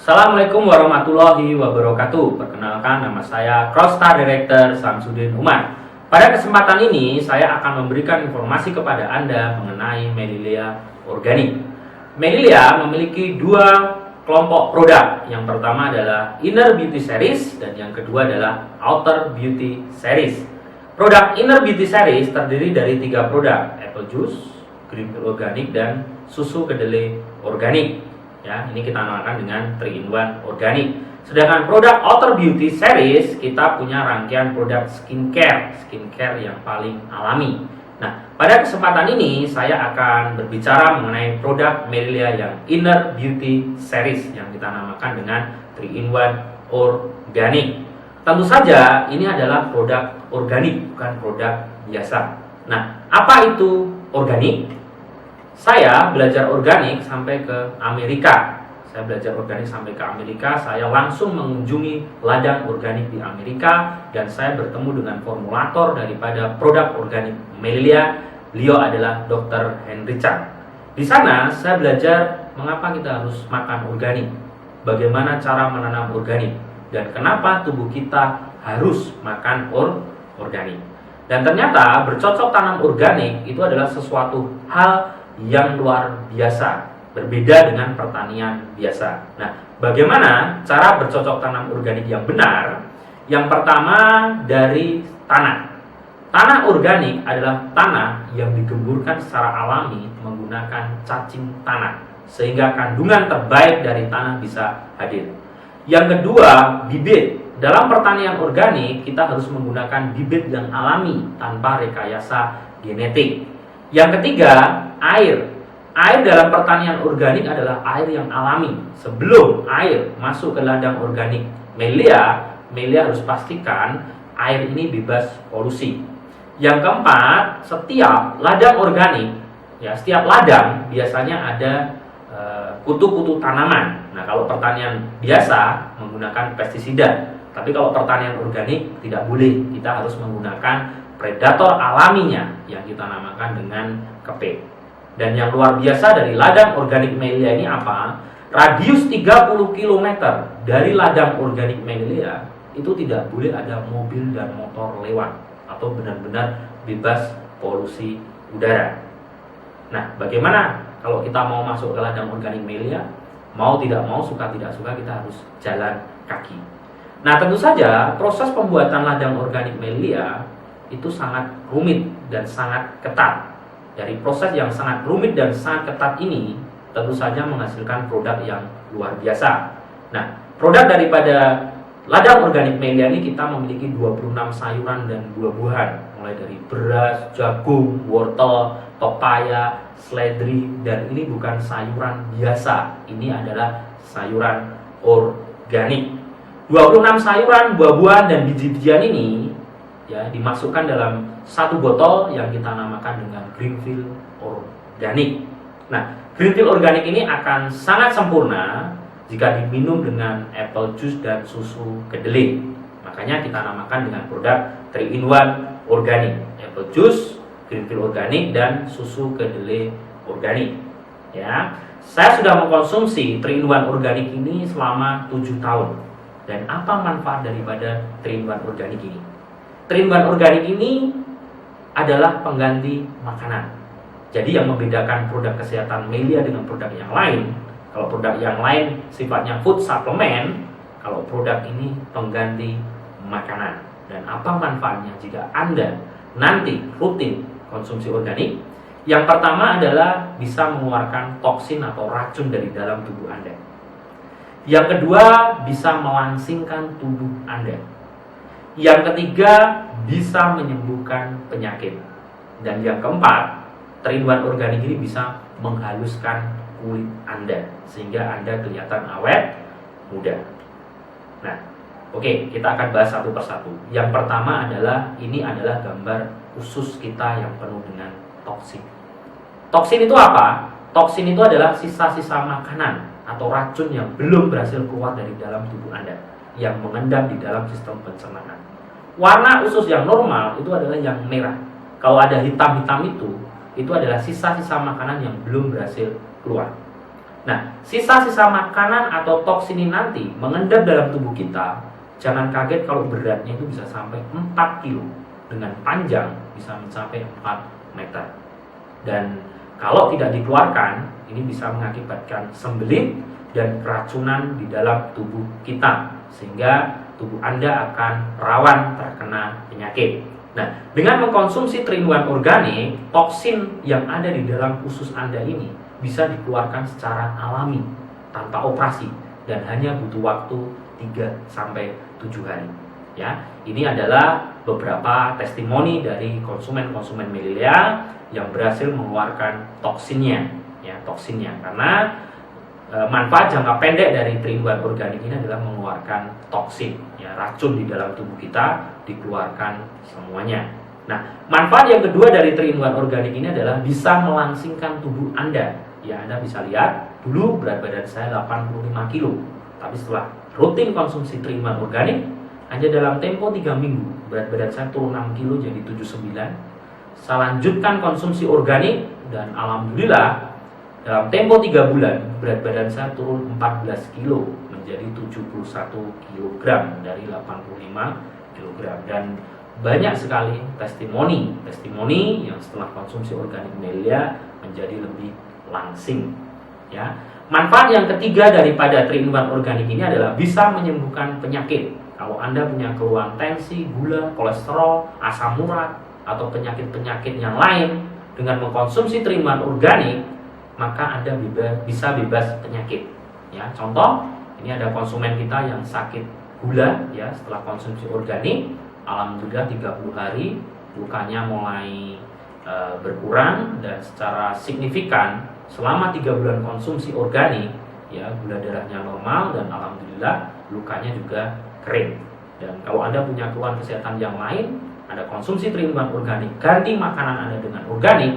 Assalamualaikum warahmatullahi wabarakatuh. Perkenalkan, nama saya Crosstar Director Samsudin Umar. Pada kesempatan ini saya akan memberikan informasi kepada Anda mengenai Melilea Organik. Melilea memiliki dua kelompok produk. Yang pertama adalah Inner Beauty Series dan yang kedua adalah Outer Beauty Series. Produk Inner Beauty Series terdiri dari 3 produk: apple juice, greenfield organik, dan susu kedelai organik. Ya, ini kita namakan dengan 3-in-1 organik. Sedangkan produk Outer Beauty Series kita punya rangkaian produk skincare yang paling alami. Nah, pada kesempatan ini saya akan berbicara mengenai produk Melilea yang Inner Beauty Series yang kita namakan dengan 3-in-1 organik. Tentu saja ini adalah produk organik, bukan produk biasa. Nah, apa itu organik? Saya belajar organik sampai ke Amerika. Saya langsung mengunjungi ladang organik di Amerika dan saya bertemu dengan formulator daripada produk organik Melilea. Beliau adalah Dr. Henry Chan. Di sana saya belajar mengapa kita harus makan organik, bagaimana cara menanam organik, dan kenapa tubuh kita harus makan organik. Dan ternyata bercocok tanam organik itu adalah sesuatu hal yang luar biasa, berbeda dengan pertanian biasa. Nah, bagaimana cara bercocok tanam organik yang benar? Yang pertama, dari tanah. Tanah organik adalah tanah yang digemburkan secara alami menggunakan cacing tanah, sehingga kandungan terbaik dari tanah bisa hadir. Yang kedua, bibit. Dalam pertanian organik, kita harus menggunakan bibit yang alami tanpa rekayasa genetik. Yang ketiga, air. Air dalam pertanian organik adalah air yang alami. Sebelum air masuk ke ladang organik Melilea harus pastikan air ini bebas polusi. Yang keempat, setiap ladang organik, setiap ladang biasanya ada kutu-kutu tanaman. Nah, kalau pertanian biasa menggunakan pestisida, tapi kalau pertanian organik tidak boleh. Kita harus menggunakan predator alaminya yang kita namakan dengan kepe. Dan yang luar biasa dari ladang organik Melilea ini apa? Radius 30 km dari ladang organik Melilea itu tidak boleh ada mobil dan motor lewat atau benar-benar bebas polusi udara. Nah, bagaimana kalau kita mau masuk ke ladang organik Melilea? Mau tidak mau, suka tidak suka, kita harus jalan kaki. Nah, tentu saja proses pembuatan ladang organik Melilea itu sangat rumit dan sangat ketat. Dari proses yang sangat rumit dan sangat ketat ini tentu saja menghasilkan produk yang luar biasa. Nah, produk daripada ladang organik Melilea ini kita memiliki 26 sayuran dan buah-buahan, mulai dari beras, jagung, wortel, pepaya, seledri, dan ini bukan sayuran biasa. Ini adalah sayuran organik. 26 sayuran, buah-buahan, dan biji-bijian ini dimasukkan dalam satu botol yang kita namakan dengan greenfield organik. Nah, greenfield organik ini akan sangat sempurna jika diminum dengan apple juice dan susu kedelai. Makanya kita namakan dengan produk 3-in-1 organik: apple juice, greenfield organik, dan susu kedelai organik. Saya sudah mengkonsumsi 3-in-1 organik ini selama 7 tahun. Dan apa manfaat daripada 3-in-1 organik ini? 3-in-1 organik ini adalah pengganti makanan. Jadi yang membedakan produk kesehatan Melilea dengan produk yang lain, kalau produk yang lain sifatnya food supplement, kalau produk ini pengganti makanan. Dan apa manfaatnya jika Anda nanti rutin konsumsi organik? Yang pertama adalah bisa mengeluarkan toksin atau racun dari dalam tubuh Anda. Yang kedua, bisa melangsingkan tubuh Anda. Yang ketiga, bisa menyembuhkan penyakit. Dan yang keempat, 3-in-1 organik ini bisa menghaluskan kulit Anda sehingga Anda kelihatan awet muda. Nah, oke, kita akan bahas satu persatu. Yang pertama adalah, ini adalah gambar usus kita yang penuh dengan toksin. Toksin itu apa? Toksin itu adalah sisa-sisa makanan atau racun yang belum berhasil keluar dari dalam tubuh Anda, yang mengendap di dalam sistem pencernaan. Warna usus yang normal itu adalah yang merah. Kalau ada hitam-hitam itu adalah sisa-sisa makanan yang belum berhasil keluar. Nah, sisa-sisa makanan atau toksin ini nanti mengendap dalam tubuh kita. Jangan kaget kalau beratnya itu bisa sampai 4 kilo, dengan panjang bisa mencapai 4 meter. Dan kalau tidak dikeluarkan, ini bisa mengakibatkan sembelit dan keracunan di dalam tubuh kita, sehingga tubuh Anda akan rawan terkena penyakit. Nah, dengan mengkonsumsi 3-in-1 organik, toksin yang ada di dalam usus Anda ini bisa dikeluarkan secara alami tanpa operasi dan hanya butuh waktu 3-7 hari. Ya, ini adalah beberapa testimoni dari konsumen-konsumen Melilia yang berhasil mengeluarkan toksinnya, ya, toksinnya. Karena manfaat jangka pendek dari 3-in-1 organik ini adalah mengeluarkan toksin, ya, racun di dalam tubuh kita dikeluarkan semuanya. Nah, manfaat yang kedua dari 3-in-1 organik ini adalah bisa melangsingkan tubuh Anda. Ya, Anda bisa lihat, dulu berat badan saya 85 kilo, tapi setelah rutin konsumsi 3-in-1 organik, hanya dalam tempo 3 minggu, berat badan saya turun 6 kilo jadi 79. Saya lanjutkan konsumsi organik dan alhamdulillah dalam tempo 3 bulan, berat badan saya turun 14 kilo menjadi 71 kg dari 85 kg. Dan banyak sekali testimoni yang setelah konsumsi organik Melilia menjadi lebih langsing. Ya. Manfaat yang ketiga daripada 3-in-1 organik ini adalah bisa menyembuhkan penyakit. Kalau Anda punya keluhan tensi, gula, kolesterol, asam urat, atau penyakit-penyakit yang lain, dengan mengkonsumsi 3-in-1 organik, maka Anda bisa bebas penyakit. Ya, contoh, ini ada konsumen kita yang sakit gula, ya, setelah konsumsi organik, alhamdulillah 30 hari lukanya mulai berkurang dan secara signifikan selama 3 bulan konsumsi organik, ya, gula darahnya normal dan alhamdulillah lukanya juga kering. Dan kalau Anda punya keluhan kesehatan yang lain, Anda konsumsi 3-in-1 organik, ganti makanan Anda dengan organik,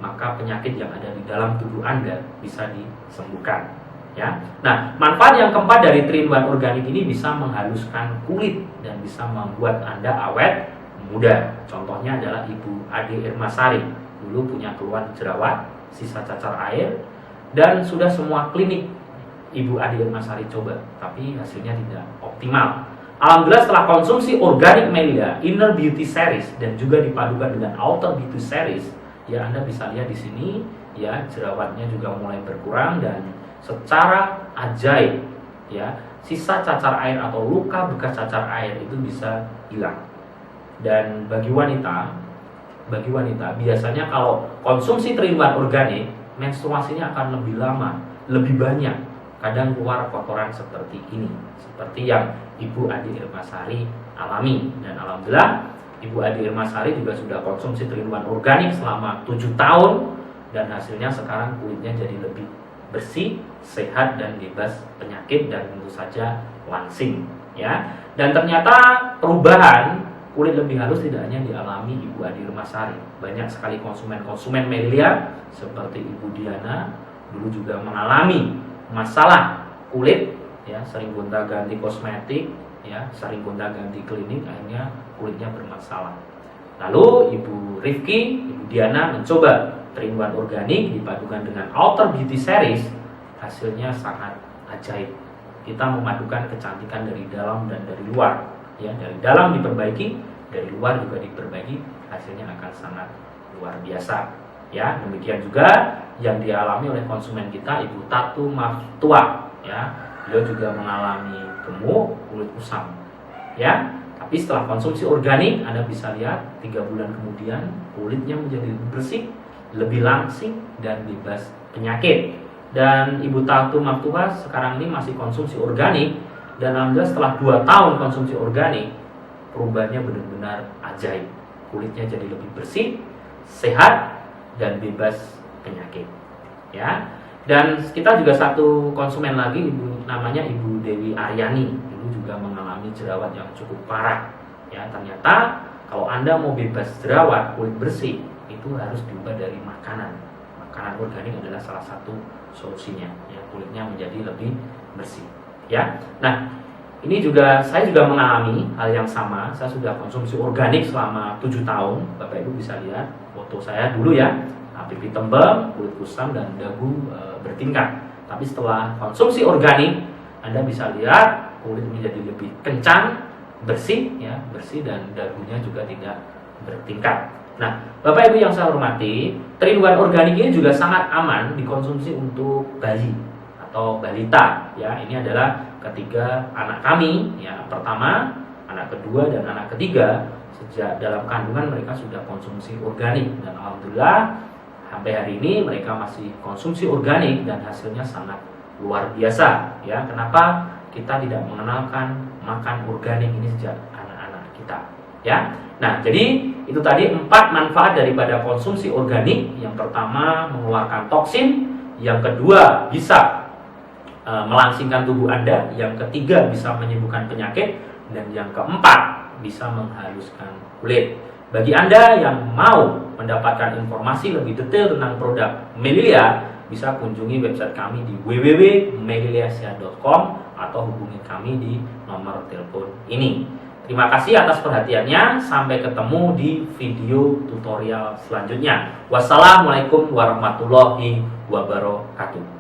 maka penyakit yang ada di dalam tubuh Anda bisa disembuhkan. Ya. Nah, manfaat yang keempat dari 3-in-1 organik ini bisa menghaluskan kulit dan bisa membuat Anda awet muda. Contohnya adalah Ibu Ade Irmasari, dulu punya keluhan jerawat, sisa cacar air, dan sudah semua klinik Ibu Ade Irmasari coba, tapi hasilnya tidak optimal. Alhamdulillah setelah konsumsi organik Melilia, Inner Beauty Series, dan juga dipadukan dengan Outer Beauty Series, ya, Anda bisa lihat di sini, ya, jerawatnya juga mulai berkurang dan secara ajaib, ya, sisa cacar air atau luka bekas cacar air itu bisa hilang. Dan bagi wanita biasanya kalau konsumsi 3-in-1 organik, menstruasinya akan lebih lama, lebih banyak, kadang keluar kotoran seperti ini, seperti yang Ibu Ade Irmasari alami. Dan alhamdulillah Ibu Ade Irmasari juga sudah konsumsi 3-in-1 organik selama 7 tahun dan hasilnya sekarang kulitnya jadi lebih bersih, sehat, dan bebas penyakit, dan tentu saja langsing, ya. Dan ternyata perubahan kulit lebih halus tidak hanya dialami Ibu Ade Irmasari. Banyak sekali konsumen Melilia seperti Ibu Diana dulu juga mengalami masalah kulit, ya, sering gonta-ganti kosmetik, ya, sering gonta-ganti klinik, akhirnya kulitnya bermasalah. Lalu Ibu Rifki, Ibu Diana mencoba 3-in-1 organik dipadukan dengan Outer Beauty Series, hasilnya sangat ajaib. Kita memadukan kecantikan dari dalam dan dari luar, ya, dari dalam diperbaiki, dari luar juga diperbaiki, hasilnya akan sangat luar biasa. Ya, demikian juga yang dialami oleh konsumen kita Ibu Tatu Maftua, ya. Beliau juga mengalami gemuk, kulit kusam. Ya, tapi setelah konsumsi organik, Anda bisa lihat 3 bulan kemudian kulitnya menjadi lebih bersih, lebih langsing, dan bebas penyakit. Dan Ibu Tatu Maftua sekarang ini masih konsumsi organik, dan alhamdulillah setelah 2 tahun konsumsi organik, perubahannya benar-benar ajaib. Kulitnya jadi lebih bersih, sehat, dan bebas penyakit. Ya. Dan kita juga satu konsumen lagi, namanya Ibu Dewi Aryani, dulu juga mengalami jerawat yang cukup parah. Ya, ternyata kalau Anda mau bebas jerawat, kulit bersih, itu harus diubah dari makanan. Makanan organik adalah salah satu solusinya. Ya, kulitnya menjadi lebih bersih. Ya. Nah, ini juga saya juga mengalami hal yang sama. Saya sudah konsumsi organik selama 7 tahun. Bapak Ibu bisa lihat foto saya dulu, ya. Pipi tembem, kulit kusam, dan dagu bertingkat. Tapi setelah konsumsi organik, Anda bisa lihat kulit menjadi lebih kencang, bersih dan dagunya juga tidak bertingkat. Nah, Bapak Ibu yang saya hormati, 3-in-1 organik ini juga sangat aman dikonsumsi untuk bayi atau balita. Ya, ini adalah ketiga anak kami. Ya, pertama, anak kedua dan anak ketiga sejak dalam kandungan mereka sudah konsumsi organik dan alhamdulillah sampai hari ini mereka masih konsumsi organik dan hasilnya sangat luar biasa. Ya, kenapa kita tidak mengenalkan makan organik ini sejak anak-anak kita? Ya, nah jadi itu tadi 4 manfaat daripada konsumsi organik. Yang pertama mengeluarkan toksin, yang kedua bisa melangsingkan tubuh Anda, yang ketiga bisa menyembuhkan penyakit, dan yang keempat bisa menghaluskan kulit. Bagi Anda yang mau mendapatkan informasi lebih detail tentang produk Melilia, bisa kunjungi website kami di www.meliliasia.com atau hubungi kami di nomor telepon ini. Terima kasih atas perhatiannya. Sampai ketemu di video tutorial selanjutnya. Wassalamualaikum warahmatullahi wabarakatuh.